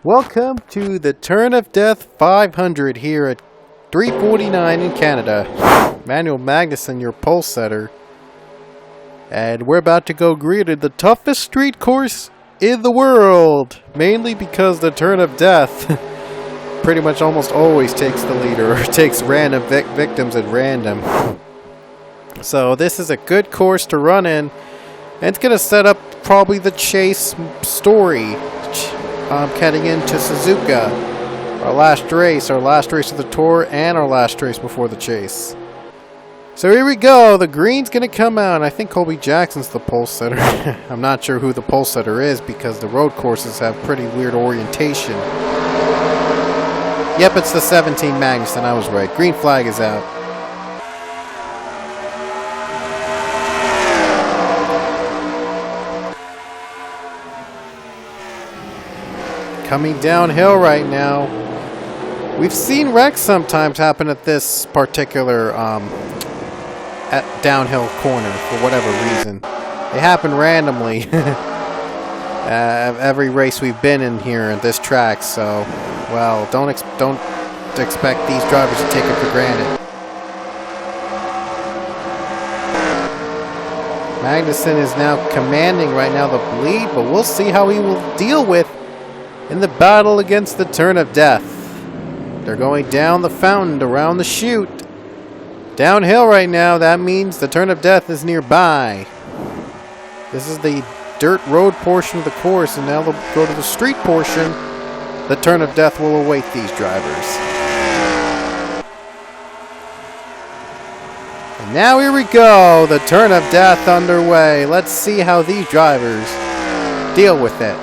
Welcome to the Turn of Death 500 here at 349 in Canada. Manuel Magnuson, your pole setter. And we're about to go greet the toughest street course in the world. Mainly because the Turn of Death pretty much almost always takes the leader or takes random victims at random. So this is a good course to run in. And it's going to set up probably the chase story. Heading into Suzuka, our last race of the tour, and our last race before the chase. So here we go. The green's gonna come out. I think Colby Jackson's the pole setter. I'm not sure who the pole setter is because the road courses have pretty weird orientation. Yep, it's the 17 Magnuson. I was right. Green flag is out. Coming downhill right now. We've seen wrecks sometimes happen at this particular downhill corner for whatever reason. They happen randomly. Every race we've been in here at this track, so well, don't expect these drivers to take it for granted. Magnuson is now commanding right now the lead, but we'll see how he will deal with in the battle against the Turn of Death. They're going down the fountain around the chute. Downhill right now, that means the Turn of Death is nearby. This is the dirt road portion of the course, and now they'll go to the street portion. The Turn of Death will await these drivers. And now here we go, the Turn of Death underway. Let's see how these drivers deal with it.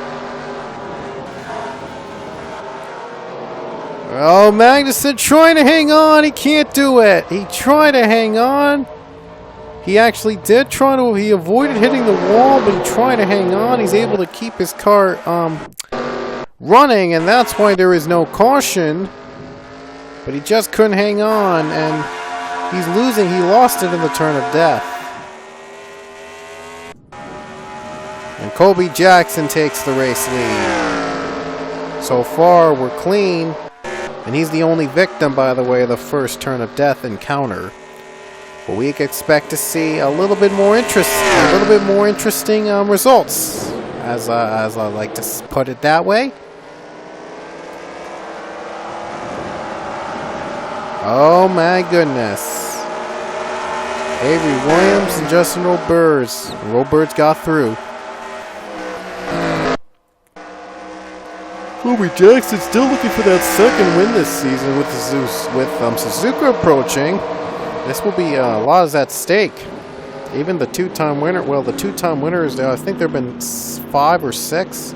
Oh, Magnuson trying to hang on. He can't do it. He tried to hang on. He actually did try to. He avoided hitting the wall, but he tried to hang on. He's able to keep his car running, and that's why there is no caution. But he just couldn't hang on, and he's losing. He lost it in the Turn of Death. And Colby Jackson takes the race lead. So far, we're clean. And he's the only victim, by the way, of the first Turn of Death encounter. But we can expect to see a little bit more interesting results, as I like to put it that way. Oh my goodness! Avery Williams and Justin Roberts. Roberts got through. Colby Jackson still looking for that second win this season with Suzuka approaching. This will be a lot is at stake. Even the two-time winner, well, the two-time winners, I think there have been 5 or 6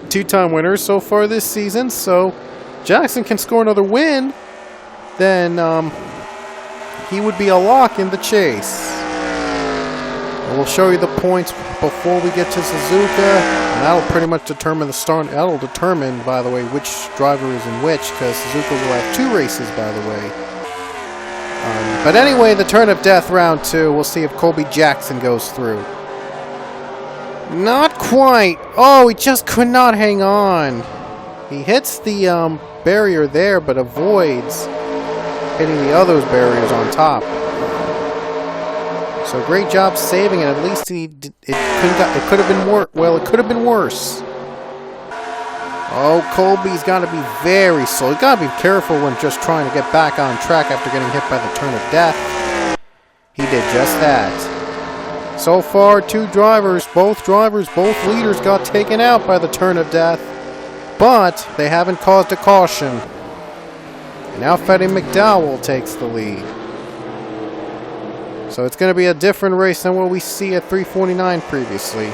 two-time winners so far this season. So Jackson can score another win, then he would be a lock in the chase. And we'll show you the points before we get to Suzuka, and that'll pretty much determine the start. That'll determine, by the way, which driver is in which, because Suzuka will have 2 races, by the way. But anyway, the Turn of Death round 2. We'll see if Colby Jackson goes through. Not quite. Oh, he just could not hang on. He hits the barrier there, but avoids hitting the other barriers on top. So great job saving it. It could have been worse. Well, it could have been worse. Oh, Colby's got to be very slow. He's got to be careful when just trying to get back on track after getting hit by the Turn of Death. He did just that. So far, both leaders got taken out by the Turn of Death, but they haven't caused a caution. And now Freddie McDowell takes the lead. So it's going to be a different race than what we see at 349 previously.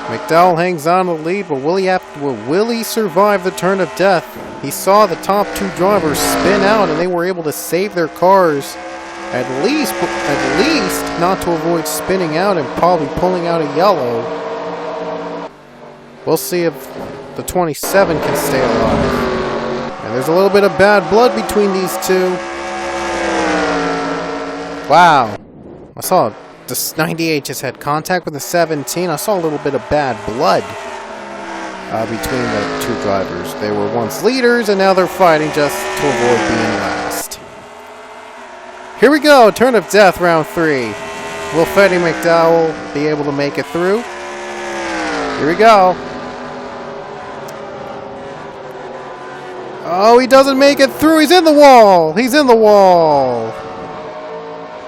McDowell hangs on to the lead, but will he survive the Turn of Death? He saw the top 2 drivers spin out, and they were able to save their cars, at least not to avoid spinning out and probably pulling out a yellow. We'll see if the 27 can stay alive. And there's a little bit of bad blood between these two. Wow. I saw the 98 just had contact with the 17. I saw a little bit of bad blood between the two drivers. They were once leaders, and now they're fighting just to avoid being last. Here we go, turn of death, round 3. Will Fetty McDowell be able to make it through? Here we go. Oh, he doesn't make it through. He's in the wall. He's in the wall.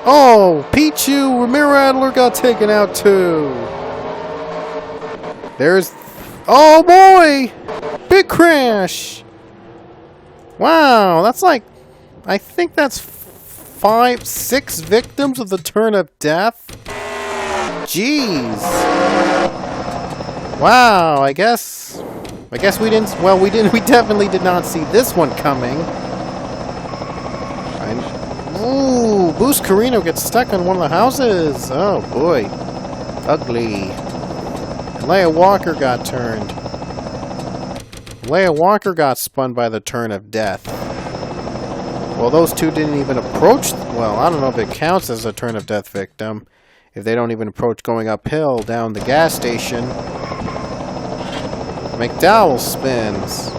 Oh, Pichu, Mirror Adler got taken out too. There's... Oh boy! Big crash! Wow, that's like... I think that's 5, 6 victims of the turn of death? Jeez. Wow, I guess we didn't... Well, we definitely did not see this one coming. Ooh, Boost Carino gets stuck on one of the houses. Oh boy. Ugly. Leia Walker got turned. Leia Walker got spun by the turn of death. Well, those two didn't even approach... Well, I don't know if it counts as a turn of death victim. If they don't even approach going uphill down the gas station. McDowell spins.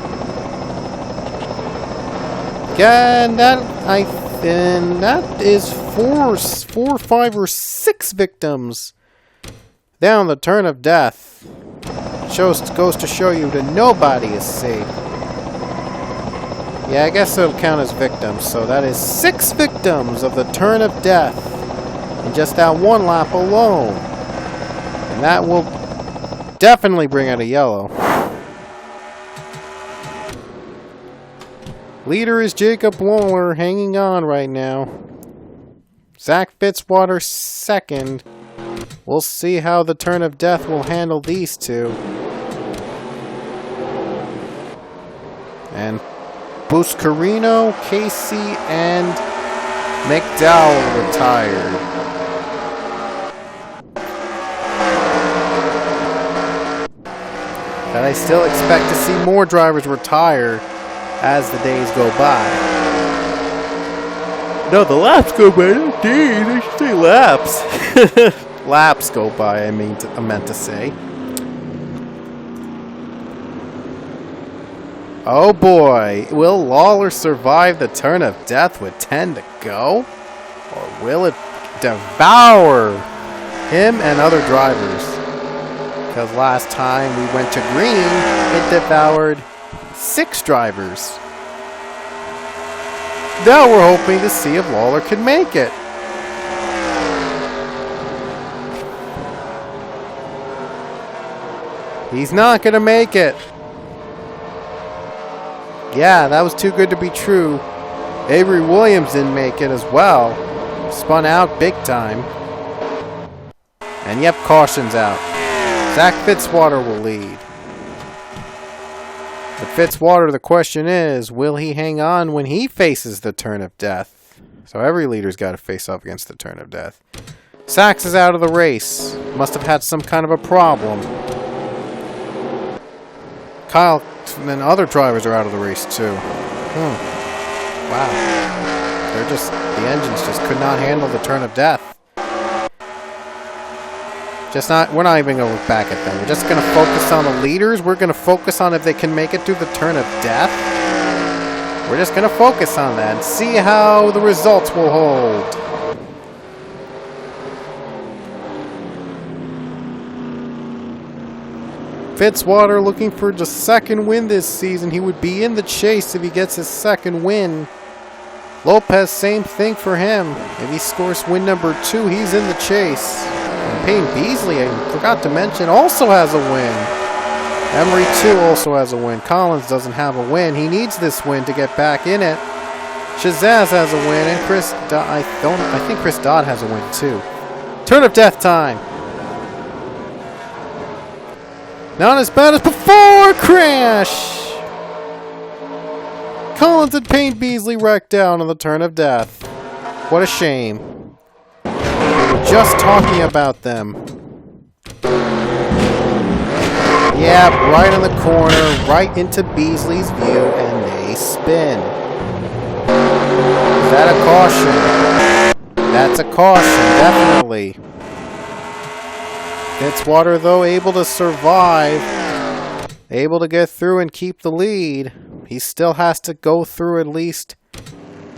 And that is 4, 5, or 6 victims down the turn of death. Goes to show you that nobody is safe. Yeah, I guess it'll count as victims. So that is 6 victims of the turn of death in just that one lap alone. And that will definitely bring out a yellow. Leader is Jacob Lawler, hanging on right now. Zach Fitzwater second. We'll see how the turn of death will handle these two. And Boost Carino, Casey, and McDowell retired. But I still expect to see more drivers retire as the days go by. No, the laps go by. Indeed, I should say laps. Laps go by, I meant to say. Oh boy, will Lawler survive the turn of death with 10 to go? Or will it devour him and other drivers? Because last time we went to green, it devoured 6 drivers. Now we're hoping to see if Lawler can make it. He's not going to make it. Yeah, that was too good to be true. Avery Williams didn't make it as well. Spun out big time. And yep, caution's out. Zach Fitzwater will lead. But Fitzwater, the question is, will he hang on when he faces the turn of death? So every leader's got to face off against the turn of death. Sachs is out of the race. Must have had some kind of a problem. Kyle and then other drivers are out of the race too. Wow. The engines just could not handle the turn of death. We're not even going to look back at them. We're just going to focus on the leaders. We're going to focus on if they can make it through the turn of death. We're just going to focus on that and see how the results will hold. Fitzwater looking for the second win this season. He would be in the chase if he gets his second win. Lopez, same thing for him. If he scores win number 2, he's in the chase. And Payne Beasley, I forgot to mention, also has a win. Emery, too, also has a win. Collins doesn't have a win. He needs this win to get back in it. Shazaz has a win, and Chris Dodd, I think Chris Dodd has a win, too. Turn of death time. Not as bad as before! Crash! Collins and Payne Beasley wrecked down on the turn of death. What a shame. We were just talking about them. Yeah, right in the corner, right into Beasley's view, and they spin. Is that a caution? That's a caution, definitely. Fitzwater, though, able to survive, able to get through and keep the lead. He still has to go through at least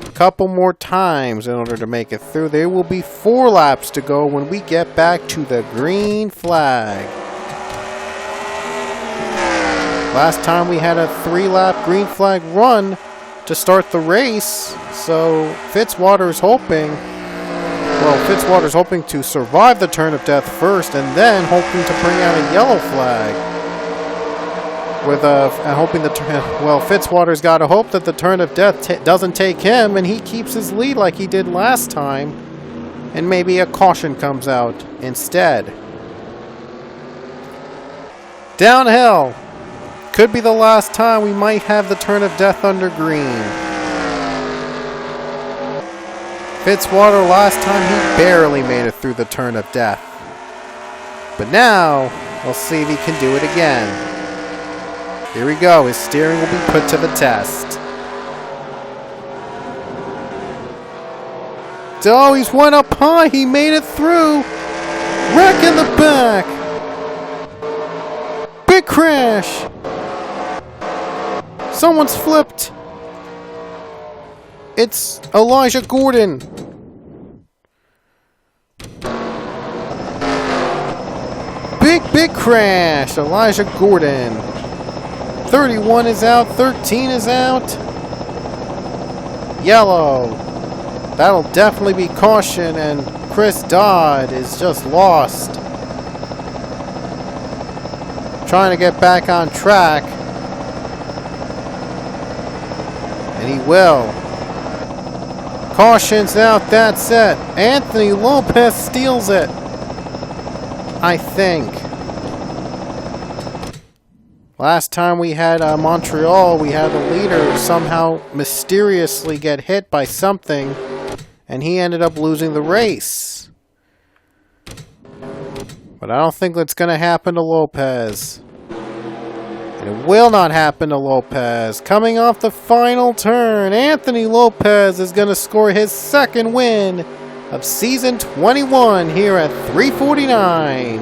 a couple more times in order to make it through. There will be 4 laps to go when we get back to the green flag. Last time we had a 3-lap green flag run to start the race, so Fitzwater's hoping to survive the turn of death first, and then hoping to bring out a yellow flag. Fitzwater's got to hope that the turn of death doesn't take him, and he keeps his lead like he did last time, and maybe a caution comes out instead. Downhill. Could be the last time we might have the turn of death under green. Fitzwater, last time he barely made it through the turn of death. But now, we'll see if he can do it again. Here we go. His steering will be put to the test. Oh, he's went up high. He made it through. Wreck in the back. Big crash. Someone's flipped. It's Elijah Gordon. Big crash. Elijah Gordon. 31 is out. 13 is out. Yellow. That'll definitely be caution, and Chris Dodd is just lost. Trying to get back on track. And he will. Caution's out, that's it. Anthony Lopez steals it. I think. Last time we had Montreal, we had a leader somehow mysteriously get hit by something, and he ended up losing the race. But I don't think that's going to happen to Lopez. It will not happen to Lopez. Coming off the final turn, Anthony Lopez is going to score his 2nd win of Season 21 here at 349.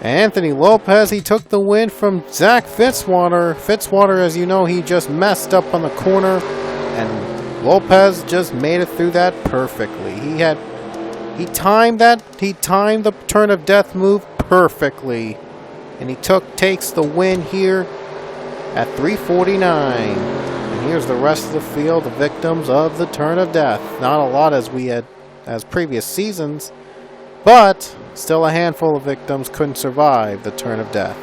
Anthony Lopez, he took the win from Zach Fitzwater. Fitzwater, as you know, he just messed up on the corner, and Lopez just made it through that perfectly. He timed the turn of death move perfectly, and he takes the win here at 349. And here's the rest of the field, the victims of the turn of death. Not a lot as previous seasons, but still a handful of victims couldn't survive the turn of death.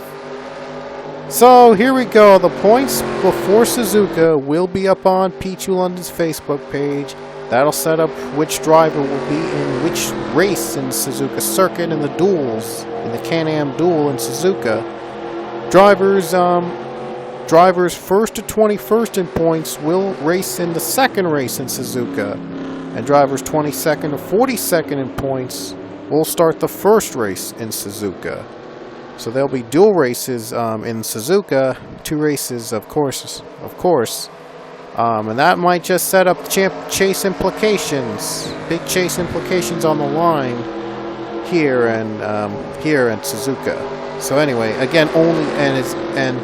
So here we go. The points before Suzuka will be up on Pichu London's Facebook page. That'll set up which driver will be in which race in Suzuka Circuit and the duels, in the Can-Am duel in Suzuka. Drivers 1st to 21st in points will race in the 2nd race in Suzuka. And drivers 22nd to 42nd in points will start the 1st race in Suzuka. So there'll be dual races in Suzuka, 2 races of course. And that might just set up chase implications, big chase implications on the line here and here in Suzuka. So anyway, again, and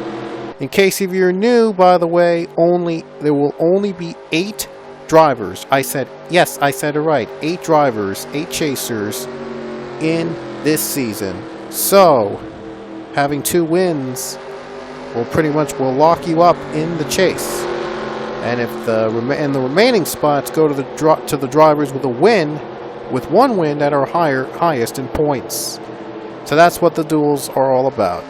in case if you're new, by the way, there will only be 8 drivers. I said it right. 8 drivers, 8 chasers in this season. So having 2 wins will lock you up in the chase. And if the remaining spots go to the drivers with one win that are highest in points. So that's what the duels are all about.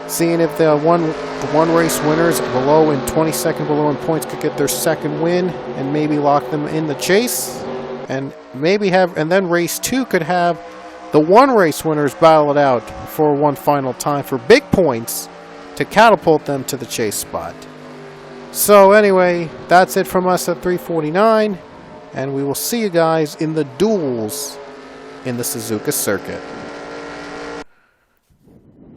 Seeing if the one race winners below in 22nd below in points could get their 2nd win and maybe lock them in the chase, and then race 2 could have the 1 race winners battle it out for one final time for big points to catapult them to the chase spot. So anyway, that's it from us at 349, and we will see you guys in the duels in the Suzuka circuit.